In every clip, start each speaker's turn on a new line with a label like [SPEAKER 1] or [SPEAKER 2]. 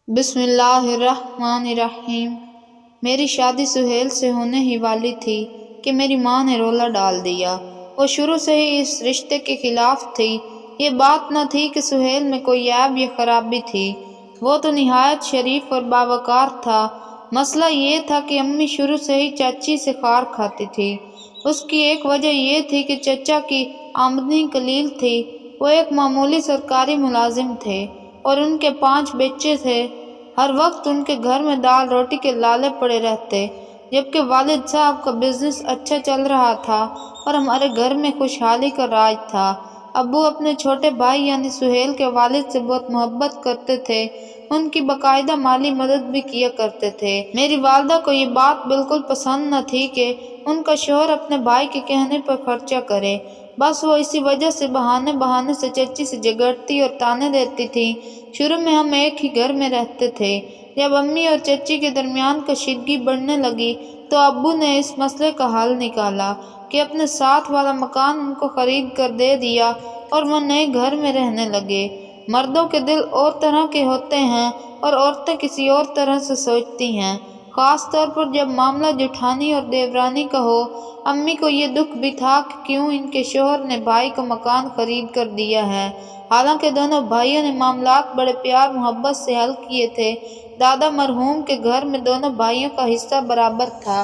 [SPEAKER 1] بسم اللہ الرحمن الرحیم۔ میری شادی سہیل سے ہونے ہی والی تھی کہ میری ماں نے رولا ڈال دیا۔ وہ شروع سے ہی اس رشتے کے خلاف تھی۔ یہ بات نہ تھی کہ سہیل میں کوئی عیب یا خرابی تھی، وہ تو نہایت شریف اور باوقار تھا۔ مسئلہ یہ تھا کہ امی شروع سے ہی چاچی سے خار کھاتی تھی۔ اس کی ایک وجہ یہ تھی کہ چچا کی آمدنی قلیل تھی۔ وہ ایک معمولی سرکاری ملازم تھے اور ان کے 5 بچے تھے۔ ہر وقت ان کے گھر میں دال روٹی کے لالے پڑے رہتے، جبکہ والد صاحب کا بزنس اچھا چل رہا تھا اور ہمارے گھر میں خوشحالی کا راج تھا۔ ابو اپنے چھوٹے بھائی یعنی سہیل کے والد سے بہت محبت کرتے تھے، ان کی باقاعدہ مالی مدد بھی کیا کرتے تھے۔ میری والدہ کو یہ بات بالکل پسند نہ تھی کہ ان کا شوہر اپنے بھائی کے کہنے پر خرچہ کرے، بس وہ اسی وجہ سے بہانے سے چچی سے جھگڑتی اور طعنے دیتی تھی۔ شروع میں ہم ایک ہی گھر میں رہتے تھے۔ جب امی اور چچی کے درمیان کشیدگی بڑھنے لگی تو ابو نے اس مسئلے کا حل نکالا کہ اپنے ساتھ والا مکان ان کو خرید کر دے دیا اور وہ نئے گھر میں رہنے لگے۔ مردوں کے دل اور طرح کے ہوتے ہیں اور عورتیں کسی اور طرح سے سوچتی ہیں، خاص طور پر جب معاملہ جٹھانی اور دیورانی کا ہو۔ امی کو یہ دکھ بھی تھا کہ کیوں ان کے شوہر نے بھائی کو مکان خرید کر دیا ہے، حالانکہ دونوں بھائیوں نے معاملات بڑے پیار محبت سے حل کیے تھے۔ دادا مرحوم کے گھر میں دونوں بھائیوں کا حصہ برابر تھا۔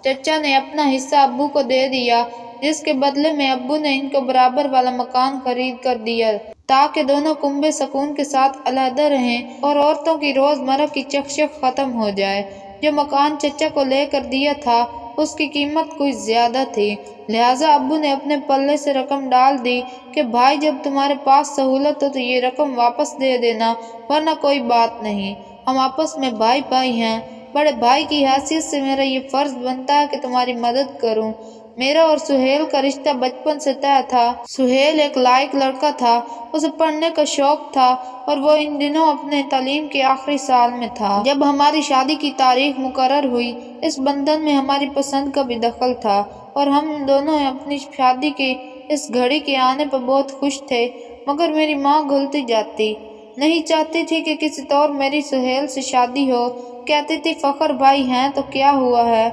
[SPEAKER 1] چچا نے اپنا حصہ ابو کو دے دیا، جس کے بدلے میں ابو نے ان کو برابر والا مکان خرید کر دیا تاکہ دونوں کنبے سکون کے ساتھ علیحدہ رہیں اور عورتوں کی روزمرہ کی چکچک ختم ہو جائے۔ جو مکان چچا کو لے کر دیا تھا اس کی قیمت کچھ زیادہ تھی، لہٰذا ابو نے اپنے پلے سے رقم ڈال دی کہ بھائی جب تمہارے پاس سہولت ہو تو یہ رقم واپس دے دینا، ورنہ کوئی بات نہیں، ہم آپس میں بھائی بھائی ہیں۔ بڑے بھائی کی حیثیت سے میرا یہ فرض بنتا ہے کہ تمہاری مدد کروں۔ میرا اور سہیل کا رشتہ بچپن سے طے تھا۔ سہیل ایک لائق لڑکا تھا، اسے پڑھنے کا شوق تھا اور وہ ان دنوں اپنے تعلیم کے آخری سال میں تھا۔ جب ہماری شادی کی تاریخ مقرر ہوئی، اس بندھن میں ہماری پسند کا بھی دخل تھا اور ہم دونوں اپنی شادی کی اس گھڑی کے آنے پر بہت خوش تھے، مگر میری ماں گھلتی جاتی، نہیں چاہتی تھی کہ کسی طور میری سہیل سے شادی ہو۔ کہتی تھی فخر بھائی ہیں تو کیا ہوا ہے،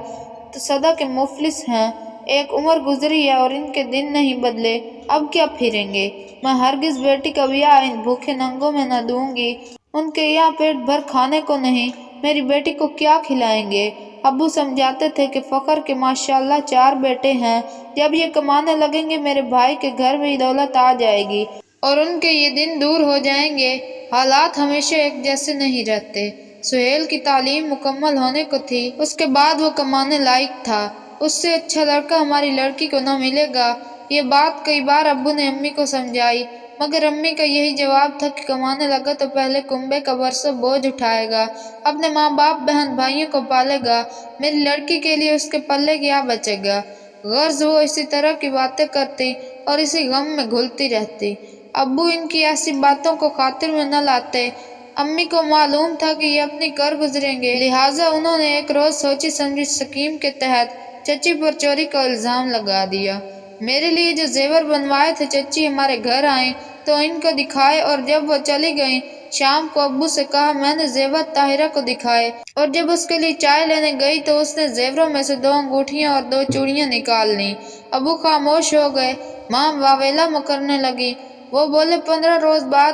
[SPEAKER 1] تو صدا کے مفلس ہیں، ایک عمر گزری ہے اور ان کے دن نہیں بدلے، اب کیا پھریں گے۔ میں ہرگز بیٹی کا بیاہ ان بھوکے ننگوں میں نہ دوں گی، ان کے یہاں پیٹ بھر کھانے کو نہیں، میری بیٹی کو کیا کھلائیں گے۔ ابو سمجھاتے تھے کہ فخر کے ماشاءاللہ 4 بیٹے ہیں، جب یہ کمانے لگیں گے میرے بھائی کے گھر میں دولت آ جائے گی اور ان کے یہ دن دور ہو جائیں گے۔ حالات ہمیشہ ایک جیسے نہیں رہتے۔ سہیل کی تعلیم مکمل ہونے کو تھی، اس کے بعد وہ کمانے لائق تھا، اس سے اچھا لڑکا ہماری لڑکی کو نہ ملے گا۔ یہ بات کئی بار ابو نے امی کو سمجھائی، مگر امی کا یہی جواب تھا کہ کمانے لگا تو پہلے کنبے کا برسوں بوجھ اٹھائے گا، اپنے ماں باپ بہن بھائیوں کو پالے گا، میری لڑکی کے لیے اس کے پلے کیا بچے گا۔ غرض وہ اسی طرح کی باتیں کرتی اور اسی غم میں گھلتی رہتی۔ ابو ان کی ایسی باتوں کو خاطر میں نہ لاتے۔ امی کو معلوم تھا کہ یہ اپنی کر گزریں گے، لہٰذا انہوں نے ایک روز سوچی سمجھی اسکیم کے تحت چچی پر چوری کا الزام لگا دیا۔ میرے لیے جو زیور بنوائے تھے چچی ہمارے گھر آئیں تو ان کو دکھائے اور جب وہ چلی گئیں شام کو ابو سے کہا میں نے زیور طاہرہ کو دکھائے، اور جب اس کے لیے چائے لینے گئی تو اس نے زیوروں میں سے 2 انگوٹھیاں اور 2 چوڑیاں نکال لیں۔ ابو خاموش ہو گئے، ماں واویلا کرنے لگی۔ وہ بولے 15 روز بعد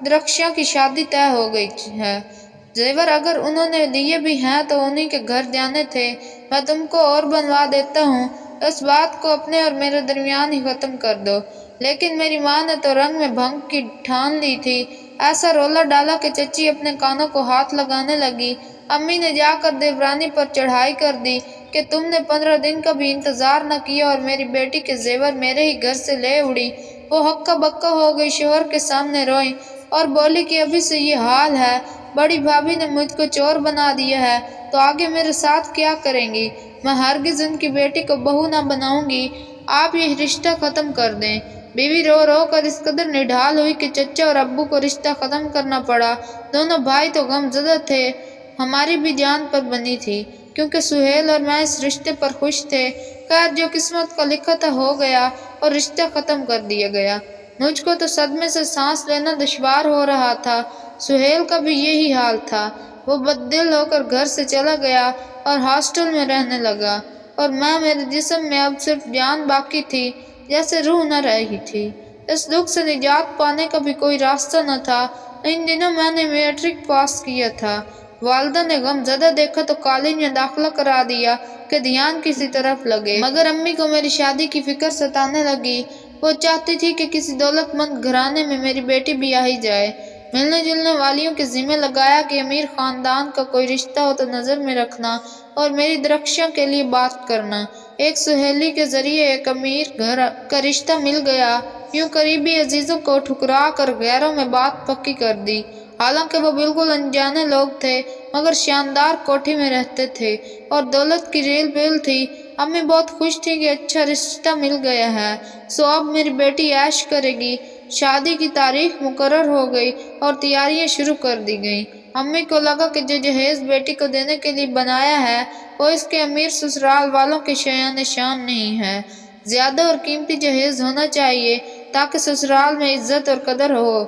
[SPEAKER 1] درخشاں کی شادی طے ہو گئی ہے، زیور اگر انہوں نے لیے بھی ہیں تو انہی کے گھر جانے تھے، میں تم کو اور بنوا دیتا ہوں، اس بات کو اپنے اور میرے درمیان ہی ختم کر دو۔ لیکن میری ماں نے تو رنگ میں بھنگ کی ٹھان لی تھی، ایسا رولا ڈالا کہ چچی اپنے کانوں کو ہاتھ لگانے لگی۔ امی نے جا کر دیورانی پر چڑھائی کر دی کہ تم نے 15 دن کا بھی انتظار نہ کیا اور میری بیٹی کے زیور میرے ہی گھر سے لے اڑی۔ وہ ہکا بکا ہو گئی، شوہر کے سامنے روئی اور بولی کہ ابھی سے یہ حال ہے، بڑی بھابھی نے مجھ کو چور بنا دیا ہے تو آگے میرے ساتھ کیا کریں گی، میں ہرگز ان کی بیٹی کو بہو نہ بناؤں گی، آپ یہ رشتہ ختم کر دیں۔ بیوی رو رو کر اس قدر نڈھال ہوئی کہ چچا اور ابو کو رشتہ ختم کرنا پڑا۔ دونوں بھائی تو غم زدہ تھے، ہماری بھی جان پر بنی تھی، کیونکہ سہیل اور میں اس رشتے پر خوش تھے۔ خیر جو قسمت کا لکھا تھا ہو گیا اور رشتہ ختم کر دیا گیا۔ مجھ کو تو صدمے سے سانس لینا دشوار ہو رہا تھا۔ سہیل کا بھی یہی حال تھا۔ وہ بددل ہو کر گھر سے چلا گیا اور ہاسٹل میں رہنے لگا، اور میرے جسم میں اب صرف جان باقی تھی، جیسے روح نہ رہی تھی۔ اس دکھ سے نجات پانے کا بھی کوئی راستہ نہ تھا۔ ان دنوں میں نے میٹرک پاس کیا تھا۔ والدہ نے غم زدہ دیکھا تو کالج میں داخلہ کرا دیا کہ دھیان کسی طرف لگے، مگر امی کو میری شادی کی فکر ستانے لگی۔ وہ چاہتی تھی کہ کسی دولت مند گھرانے میں میری بیٹی بیاہی جائے۔ ملنے جلنے والیوں کے ذمہ لگایا کہ امیر خاندان کا کوئی رشتہ ہو تو نظر میں رکھنا اور میری درخشاں کے لیے بات کرنا۔ ایک سہیلی کے ذریعے ایک امیر گھر کا رشتہ مل گیا۔ یوں قریبی عزیزوں کو ٹھکرا کر غیروں میں بات پکی کر دی۔ حالانکہ وہ بالکل انجانے لوگ تھے، مگر شاندار کوٹھی میں رہتے تھے اور دولت کی ریل بیل تھی۔ امی بہت خوش تھی کہ اچھا رشتہ مل گیا ہے، سو اب میری بیٹی عیش کرے گی۔ شادی کی تاریخ مقرر ہو گئی اور تیاریاں شروع کر دی گئیں۔ امی کو لگا کہ جو جہیز بیٹی کو دینے کے لیے بنایا ہے وہ اس کے امیر سسرال والوں کے شایان شان نہیں ہے۔ زیادہ اور قیمتی جہیز ہونا چاہیے تاکہ سسرال میں عزت اور قدر ہو۔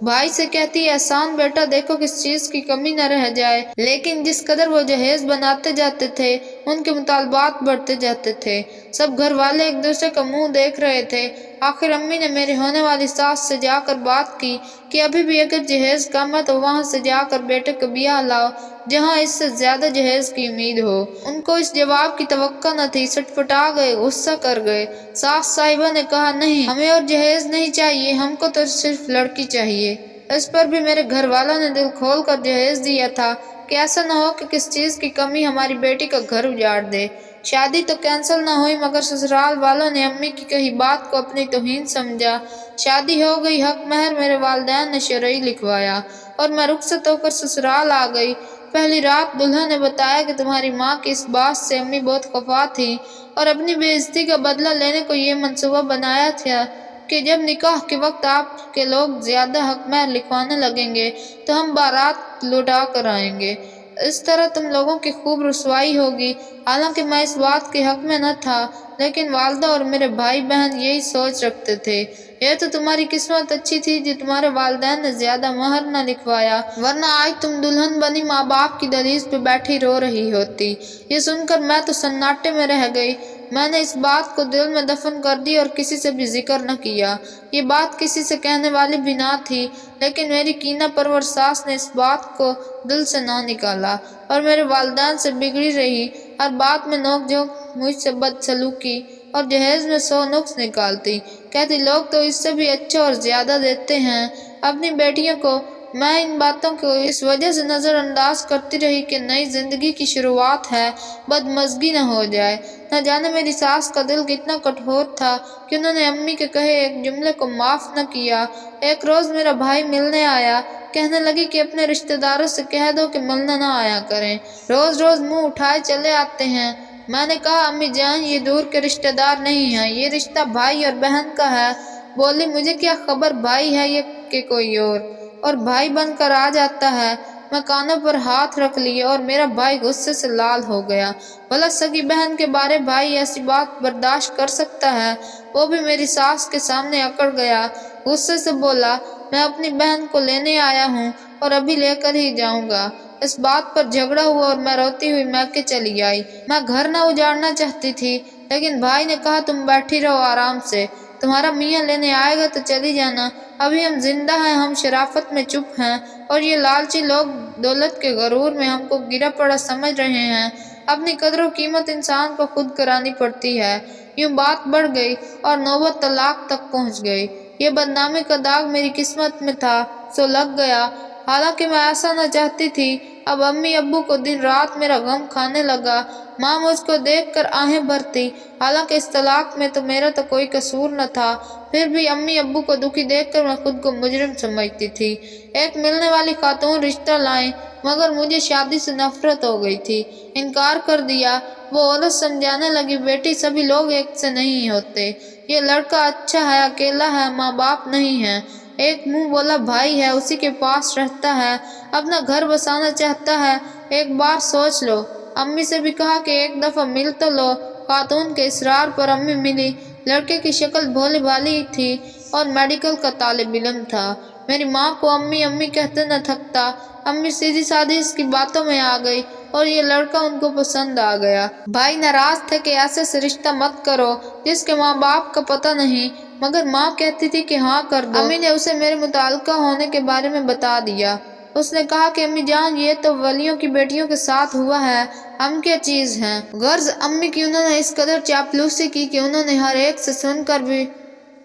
[SPEAKER 1] بھائی سے کہتی احسان بیٹا دیکھو کس چیز کی کمی نہ رہ جائے، لیکن جس قدر وہ جہیز بناتے جاتے تھے ان کے مطالبات بڑھتے جاتے تھے۔ سب گھر والے ایک دوسرے کا منہ دیکھ رہے تھے۔ آخر امی نے میری ہونے والی ساس سے جا کر بات کی کہ ابھی بھی اگر جہیز کم ہے تو وہاں سے جا کر بیٹے کو بیاہ لاؤ جہاں اس سے زیادہ جہیز کی امید ہو۔ ان کو اس جواب کی توقع نہ تھی، سٹپٹا گئے، غصہ کر گئے۔ ساس صاحبہ نے کہا نہیں، ہمیں اور جہیز نہیں چاہیے، ہم کو تو صرف لڑکی چاہیے۔ اس پر بھی میرے گھر والوں نے دل کھول کر جہیز دیا تھا کہ ایسا نہ ہو کہ کس چیز کی کمی ہماری بیٹی کا گھر اجاڑ دے۔ شادی تو کینسل نہ ہوئی، مگر سسرال والوں نے امی کی کہی بات کو اپنی توہین سمجھا۔ شادی ہو گئی، حق مہر میرے والدین نے شرعی لکھوایا اور میں رخصت ہو کر سسرال آ گئی۔ پہلی رات دلہا نے بتایا کہ تمہاری ماں کی اس بات سے امی بہت خفا تھی اور اپنی بے عزتی کا بدلہ لینے کو یہ منصوبہ بنایا تھا کہ جب نکاح کے وقت آپ کے لوگ زیادہ حق مہر لکھوانے لگیں گے تو ہم بارات لوٹا کر آئیں گے۔ اس طرح تم لوگوں کی خوب رسوائی ہوگی۔ حالانکہ میں اس بات کے حق میں نہ تھا، لیکن والدہ اور میرے بھائی بہن یہی سوچ رکھتے تھے۔ یہ تو تمہاری قسمت اچھی تھی جو تمہارے والدین نے زیادہ مہر نہ لکھوایا، ورنہ آج تم دلہن بنی ماں باپ کی دہلیز پہ بیٹھی رو رہی ہوتی۔ یہ سن کر میں تو سناٹے میں رہ گئی۔ میں نے اس بات کو دل میں دفن کر دی اور کسی سے بھی ذکر نہ کیا۔ یہ بات کسی سے کہنے والی بھی نہ تھی، لیکن میری کینہ پرور ساس نے اس بات کو دل سے نہ نکالا اور میرے والدین سے بگڑی رہی۔ ہر بات میں نوک جھونک، مجھ سے بد سلوکی اور جہیز میں 100 نقص نکالتی۔ کہتی لوگ تو اس سے بھی اچھا اور زیادہ دیتے ہیں اپنی بیٹیوں کو۔ میں ان باتوں کو اس وجہ سے نظر انداز کرتی رہی کہ نئی زندگی کی شروعات ہے، بدمزگی نہ ہو جائے۔ نہ جانے میری ساس کا دل کتنا کٹھور تھا کہ انہوں نے امی کے کہے ایک جملے کو معاف نہ کیا۔ ایک روز میرا بھائی ملنے آیا، کہنے لگی کہ اپنے رشتہ داروں سے کہہ دو کہ ملنے نہ آیا کریں، روز روز منہ اٹھائے چلے آتے ہیں۔ میں نے کہا امی جان یہ دور کے رشتہ دار نہیں ہیں، یہ رشتہ بھائی اور بہن کا ہے۔ بولی مجھے کیا خبر بھائی ہے یہ کہ کوئی اور بھائی بن کر آ جاتا ہے۔ میں کانوں پر ہاتھ رکھ لیے اور میرا بھائی غصے سے لال ہو گیا۔ بھلا سگی بہن کے بارے بھائی ایسی بات برداشت کر سکتا ہے؟ وہ بھی میری ساس کے سامنے اکڑ گیا، غصے سے بولا میں اپنی بہن کو لینے آیا ہوں اور ابھی لے کر ہی جاؤں گا۔ اس بات پر جھگڑا ہوا اور میں روتی ہوئی میکے چلی آئی۔ میں گھر نہ اجاڑنا چاہتی تھی، لیکن بھائی نے کہا تم بیٹھی رہو آرام سے، تمہارا میاں لینے آئے گا تو چلی جانا، ابھی ہم زندہ ہیں، ہم شرافت میں چپ ہیں اور یہ لالچی لوگ دولت کے غرور میں ہم کو گرا پڑا سمجھ رہے ہیں۔ اپنی قدر و قیمت انسان کو خود کرانی پڑتی ہے۔ یوں بات بڑھ گئی اور نوبت طلاق تک پہنچ گئی۔ یہ بدنامی کا داغ میری قسمت میں تھا سو لگ گیا، حالانکہ میں ایسا نہ چاہتی تھی۔ اب امی ابو کو دن رات میرا غم کھانے لگا۔ ماں مجھ کو دیکھ کر آہیں بھرتی، حالانکہ اس طلاق میں تو میرا تو کوئی قصور نہ تھا، پھر بھی امی ابو کو دکھی دیکھ کر میں خود کو مجرم سمجھتی تھی۔ ایک ملنے والی خاتون رشتہ لائیں، مگر مجھے شادی سے نفرت ہو گئی تھی، انکار کر دیا۔ وہ عورت سمجھانے لگی بیٹی سبھی لوگ ایک سے نہیں ہوتے، یہ لڑکا اچھا ہے، اکیلا ہے، ماں باپ نہیں ہے، ایک منہ بولا بھائی ہے، اسی کے پاس رہتا ہے، اپنا گھر بسانا چاہتا ہے، ایک بار سوچ لو۔ امی سے بھی کہا کہ ایک دفعہ مل تو لو۔ خاتون کے اصرار پر امی ملی۔ لڑکے کی شکل بھولی بھالی تھی اور میڈیکل کا طالب علم تھا۔ میری ماں کو امی امی کہتے نہ تھکتا۔ امی سیدھی سادھی اس کی باتوں میں آ گئی اور یہ لڑکا ان کو پسند آ گیا۔ بھائی ناراض تھے کہ ایسے سے رشتہ مت کرو جس کے ماں باپ کا پتہ نہیں، مگر ماں کہتی تھی کہ ہاں کر دو۔ امی نے اسے میرے متعلقہ ہونے کے بارے میں بتا دیا۔ اس نے کہا کہ امی جان یہ تو ولیوں کی بیٹیوں کے ساتھ ہوا ہے، ہم کیا چیز ہیں؟ غرض امی کی انہوں نے اس قدر چاپلوسی کی کہ انہوں نے ہر ایک سے سن کر بھی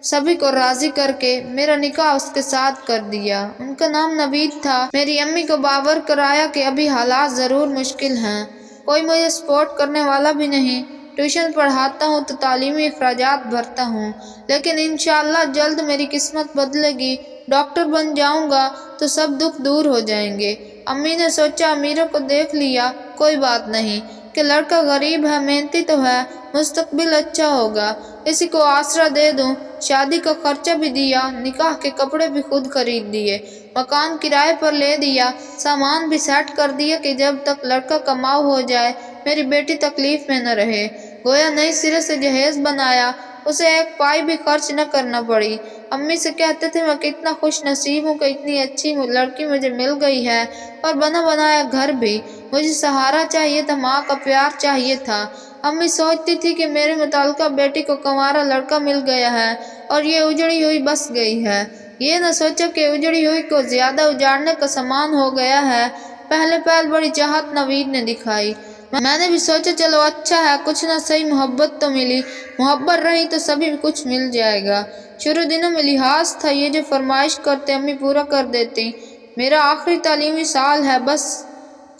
[SPEAKER 1] سبھی کو راضی کر کے میرا نکاح اس کے ساتھ کر دیا۔ ان کا نام نوید تھا۔ میری امی کو باور کرایا کہ ابھی حالات ضرور مشکل ہیں، کوئی مجھے سپورٹ کرنے والا بھی نہیں، ٹیوشن پڑھاتا ہوں تو تعلیمی اخراجات بھرتا ہوں، لیکن انشاءاللہ جلد میری قسمت بدلے گی، ڈاکٹر بن جاؤں گا تو سب دکھ دور ہو جائیں گے۔ امی نے سوچا امیروں کو دیکھ لیا، کوئی بات نہیں کہ لڑکا غریب ہے محنتی تو ہے، مستقبل اچھا ہوگا، اسی کو آسرا دے دوں۔ شادی کا خرچہ بھی دیا، نکاح کے کپڑے بھی خود خرید دیے، مکان کرائے پر لے دیا، سامان بھی سیٹ کر دیا کہ جب تک لڑکا کماؤ ہو جائے میری بیٹی تکلیف میں نہ رہے۔ گویا نئی سرے سے جہیز بنایا، اسے ایک پائی بھی خرچ نہ کرنا پڑی۔ امی سے کہتے تھے میں کتنا خوش نصیب ہوں کہ اتنی اچھی لڑکی مجھے مل گئی ہے، اور بنا بنایا گھر بھی۔ مجھے سہارا چاہیے تھا، ماں کا پیار چاہیے تھا۔ امی سوچتی تھی کہ میرے متعلقہ بیٹی کو کنوارا لڑکا مل گیا ہے اور یہ اجڑی ہوئی بس گئی ہے۔ یہ نہ سوچا کہ اجڑی ہوئی کو زیادہ اجاڑنے کا سامان ہو گیا ہے۔ پہلے بڑی چاہت نوید نے دکھائی۔ میں نے بھی سوچا چلو اچھا ہے، کچھ نہ صحیح محبت تو ملی، محبت رہی تو سبھی کچھ مل جائے گا۔ شروع دنوں میں لحاظ تھا، یہ جو فرمائش کرتے امی پورا کر دیتی۔ میرا آخری تعلیمی سال ہے، بس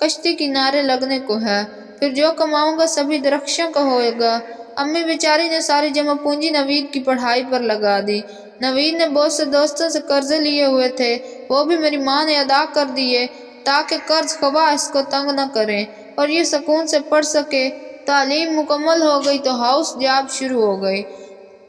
[SPEAKER 1] کشتی کنارے لگنے کو ہے، پھر جو کماؤں گا سبھی درخشاں کا ہوگا۔ امی بیچاری نے ساری جمع پونجی نوید کی پڑھائی پر لگا دی۔ نوید نے بہت سے دوستوں سے قرضے لیے ہوئے تھے، وہ بھی میری ماں نے ادا کر دیے تاکہ قرض خواہ اس کو تنگ نہ کریں اور یہ سکون سے پڑھ سکے۔ تعلیم مکمل ہو گئی تو ہاؤس جاب شروع ہو گئی۔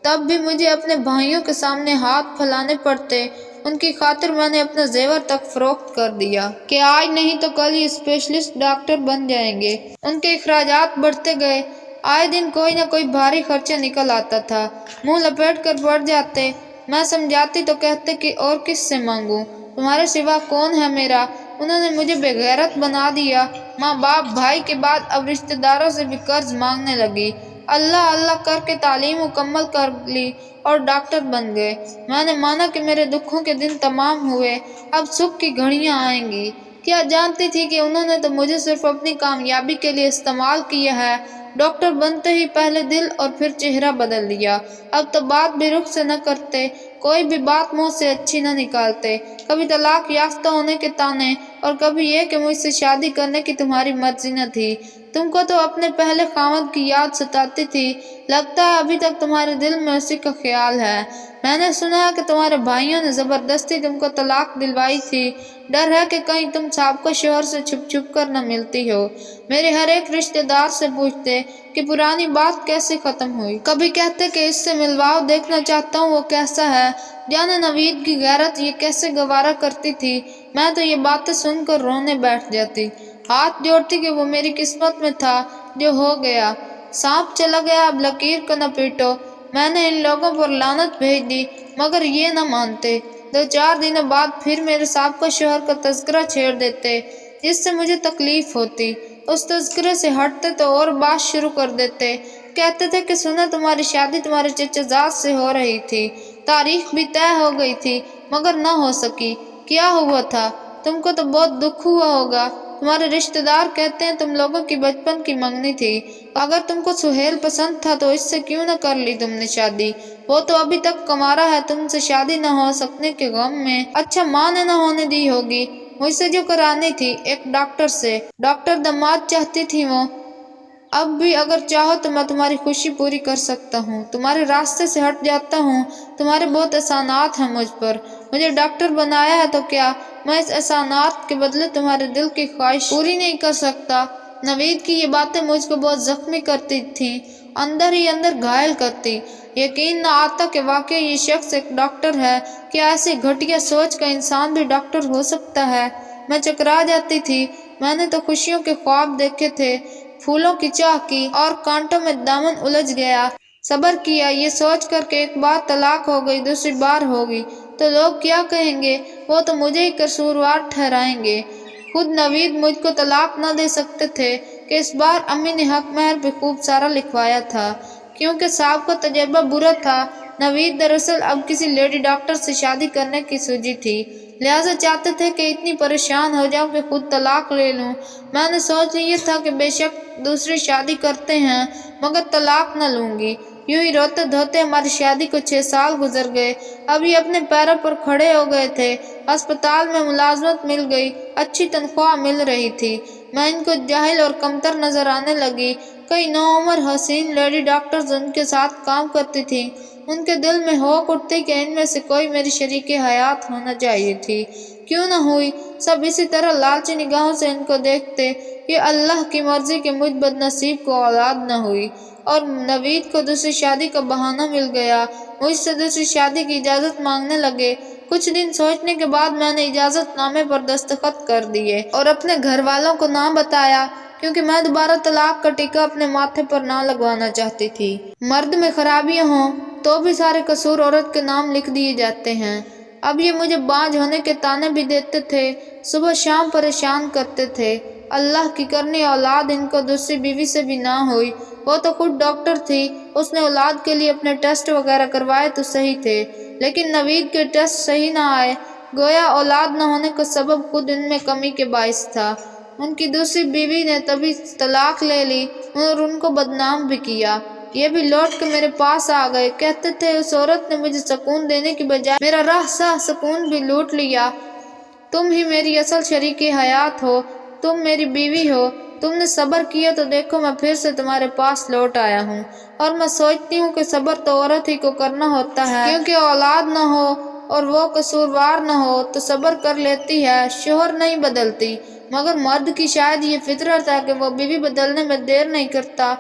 [SPEAKER 1] تب بھی مجھے اپنے بھائیوں کے سامنے ہاتھ پھیلانے پڑتے، ان کی خاطر میں نے اپنا زیور تک فروخت کر دیا کہ آج نہیں تو کل ہی اسپیشلسٹ ڈاکٹر بن جائیں گے۔ ان کے اخراجات بڑھتے گئے، آئے دن کوئی نہ کوئی بھاری خرچہ نکل آتا تھا، منہ لپیٹ کر بڑھ جاتے۔ میں سمجھاتی تو کہتے کہ اور کس سے مانگوں، تمہارے سوا کون ہے میرا؟ انہوں نے مجھے بے غیرت بنا دیا۔ ماں باپ بھائی کے بعد اب رشتہ داروں سے بھی قرض مانگنے لگی۔ اللہ اللہ کر کے تعلیم مکمل کر لی اور ڈاکٹر بن گئے۔ میں نے مانا کہ میرے دکھوں کے دن تمام ہوئے، اب سکھ کی گھڑیاں آئیں گی۔ کیا جانتی تھی کہ انہوں نے تو مجھے صرف اپنی کامیابی کے لیے استعمال کیا ہے۔ ڈاکٹر بنتے ہی پہلے دل اور پھر چہرہ بدل دیا۔ اب تو بات بھی رخ سے نہ کرتے، کوئی بھی بات منہ سے اچھی نہ نکالتے، کبھی طلاق یافتہ ہونے کے طعنے اور کبھی یہ کہ مجھ سے شادی کرنے کی تمہاری مرضی نہ تھی، تم کو تو اپنے پہلے خاوند کی یاد ستاتی تھی، لگتا ہے ابھی تک تمہارے دل میں اسی کا خیال ہے۔ میں نے سنا ہے کہ تمہارے بھائیوں نے زبردستی تم کو طلاق دلوائی تھی، ڈر ہے کہ کہیں تم سابقہ شوہر سے چھپ چھپ کر نہ ملتی ہو۔ میرے ہر ایک رشتہ دار سے پوچھتے کہ پرانی بات کیسے ختم ہوئی، کبھی کہتے کہ اس سے ملواؤ، دیکھنا چاہتا ہوں وہ کیسا ہے، جانے نوید کی غیرت یہ کیسے گوارا کرتی تھی۔ میں تو یہ باتیں سن کر رونے بیٹھ جاتی، ہاتھ جوڑتی کہ وہ میری قسمت میں تھا، جو ہو گیا، سانپ چلا گیا، اب لکیر کو نہ پیٹو۔ میں نے ان لوگوں پر لعنت بھیج دی، مگر یہ نہ مانتے۔ 2-4 دنوں بعد پھر میرے سابقہ شوہر کا تذکرہ چھیڑ دیتے، جس سے مجھے تکلیف ہوتی۔ اس تذکرے سے ہٹتے تو اور بات شروع کر دیتے، کہتے تھے کہ سنا تمہاری شادی تمہارے چچا زاد سے ہو رہی تھی، تاریخ بھی طے ہو گئی تھی، مگر نہ ہو سکی۔ کیا ہوا تھا؟ تم کو تو بہت دکھ ہوا ہوگا۔ تمہارے رشتہ دار کہتے ہیں تم لوگوں کی بچپن کی منگنی تھی، اگر تم کو سہیل پسند تھا تو اس سے کیوں نہ کر لی تم نے شادی؟ وہ تو ابھی تک کنوارا ہے، تم سے شادی نہ ہو سکنے کے غم میں۔ اچھا ماں نے نہ ہونے دی ہوگی، مجھ سے جو کرانی تھی، ایک ڈاکٹر سے، ڈاکٹر داماد چاہتی تھی وہ۔ اب بھی اگر چاہو تو میں تمہاری خوشی پوری کر سکتا ہوں، تمہارے راستے سے ہٹ جاتا ہوں، تمہارے بہت احسانات ہیں مجھ پر، مجھے ڈاکٹر بنایا ہے تو کیا میں اس احسانات کے بدلے تمہارے دل کی خواہش پوری نہیں کر سکتا؟ نوید کی یہ باتیں مجھ کو بہت زخمی کرتی تھیں، اندر ہی اندر گھائل کرتی۔ یقین نہ آتا کہ واقعی یہ شخص ایک ڈاکٹر ہے، کیا ایسی گھٹیا سوچ کا انسان بھی ڈاکٹر ہو سکتا ہے؟ میں چکرا جاتی تھی۔ میں نے تو خوشیوں کے خواب دیکھے تھے، پھولوں کی چاہ کی اور کانٹوں میں دامن الجھ گیا، صبر کیا، یہ سوچ کر کہ ایک بار طلاق ہو گئی، دوسری بار ہوگی، تو لوگ کیا کہیں گے؟ وہ تو مجھے ہی قصوروار ٹھہرائیں گے۔ خود نوید مجھ کو طلاق نہ دے سکتے تھے کہ اس بار امی نے حق مہر بھی خوب سارا لکھوایا تھا، کیونکہ صاحب کا تجربہ برا تھا۔ نوید دراصل اب کسی لیڈی ڈاکٹر سے شادی کرنے کی سوچی تھی، لہٰذا چاہتے تھے کہ اتنی پریشان ہو جاؤں کہ خود طلاق لے لوں۔ میں نے سوچ لیا تھا کہ بے شک دوسری شادی کرتے ہیں مگر طلاق نہ لوں گی۔ یوں ہی روتے دھوتے ہماری شادی کو 6 سال گزر گئے۔ اب یہ اپنے پیروں پر کھڑے ہو گئے تھے، اسپتال میں ملازمت مل گئی، اچھی تنخواہ مل رہی تھی۔ میں ان کو جاہل اور کمتر نظر آنے لگی۔ کئی نوعمر حسین لیڈی ڈاکٹرز ان کے ساتھ کام کرتی تھیں۔ ان کے دل میں ہوک اٹھتی کہ ان میں سے کوئی میری شریک حیات ہونا چاہیے تھی، کیوں نہ ہوئی۔ سب اسی طرح لالچی نگاہوں سے ان کو دیکھتے۔ یہ اللہ کی مرضی کہ مجھ بد نصیب کو اولاد نہ ہوئی اور نوید کو دوسری شادی کا بہانہ مل گیا۔ مجھ سے دوسری شادی کی اجازت مانگنے لگے۔ کچھ دن سوچنے کے بعد میں نے اجازت نامے پر دستخط کر دیے اور اپنے گھر والوں کو نہ بتایا، کیونکہ میں دوبارہ طلاق کا ٹیکہ اپنے ماتھے پر نہ لگوانا چاہتی تھی۔ مرد میں خرابیاں ہوں تو بھی سارے قصور عورت کے نام لکھ دیے جاتے ہیں۔ اب یہ مجھے باجھ ہونے کے طعنے بھی دیتے تھے، صبح شام پریشان کرتے تھے۔ اللہ کی کرنی اولاد ان کو دوسری بیوی سے بھی نہ ہوئی۔ وہ تو خود ڈاکٹر تھی، اس نے اولاد کے لیے اپنے ٹیسٹ وغیرہ کروائے تو صحیح تھے، لیکن نوید کے ٹیسٹ صحیح نہ آئے۔ گویا اولاد نہ ہونے کا سبب خود ان میں کمی کے باعث تھا۔ ان کی دوسری بیوی نے تبھی طلاق لے لی اور ان کو بدنام بھی کیا۔ یہ بھی لوٹ کے میرے پاس آ گئے، کہتے تھے اس عورت نے مجھے سکون دینے کی بجائے میرا راہ سا سکون بھی لوٹ لیا۔ تم ہی میری اصل شریک حیات ہو، تم میری بیوی ہو، تم نے صبر کیا تو دیکھو میں پھر سے تمہارے پاس لوٹ آیا ہوں۔ اور میں سوچتی ہوں کہ صبر تو عورت ہی کو کرنا ہوتا ہے، کیونکہ اولاد نہ ہو اور وہ قصوروار نہ ہو تو صبر کر لیتی ہے، شوہر نہیں بدلتی، مگر مرد کی شاید یہ فطرت ہے کہ وہ بیوی بدلنے میں دیر نہیں کرتا۔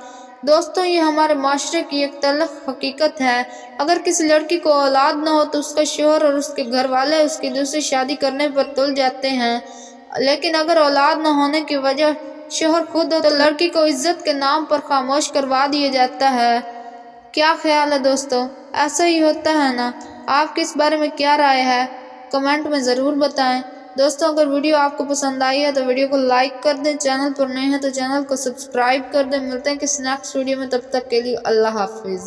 [SPEAKER 1] دوستوں، یہ ہمارے معاشرے کی ایک تلخ حقیقت ہے۔ اگر کسی لڑکی کو اولاد نہ ہو تو اس کا شوہر اور اس کے گھر والے اس کی دوسری شادی کرنے پر تل جاتے ہیں، لیکن اگر اولاد نہ ہونے کی وجہ شوہر خود ہو تو لڑکی کو عزت کے نام پر خاموش کروا دیا جاتا ہے۔ کیا خیال ہے دوستو؟ ایسا ہی ہوتا ہے نا؟ آپ کی اس بارے میں کیا رائے ہے؟ کمنٹ میں ضرور بتائیں۔ دوستوں، اگر ویڈیو آپ کو پسند آئی ہے تو ویڈیو کو لائک کر دیں، چینل پر نئے ہیں تو چینل کو سبسکرائب کر دیں۔ ملتے ہیں کسی نیکسٹ ویڈیو میں، تب تک کے لیے اللہ حافظ۔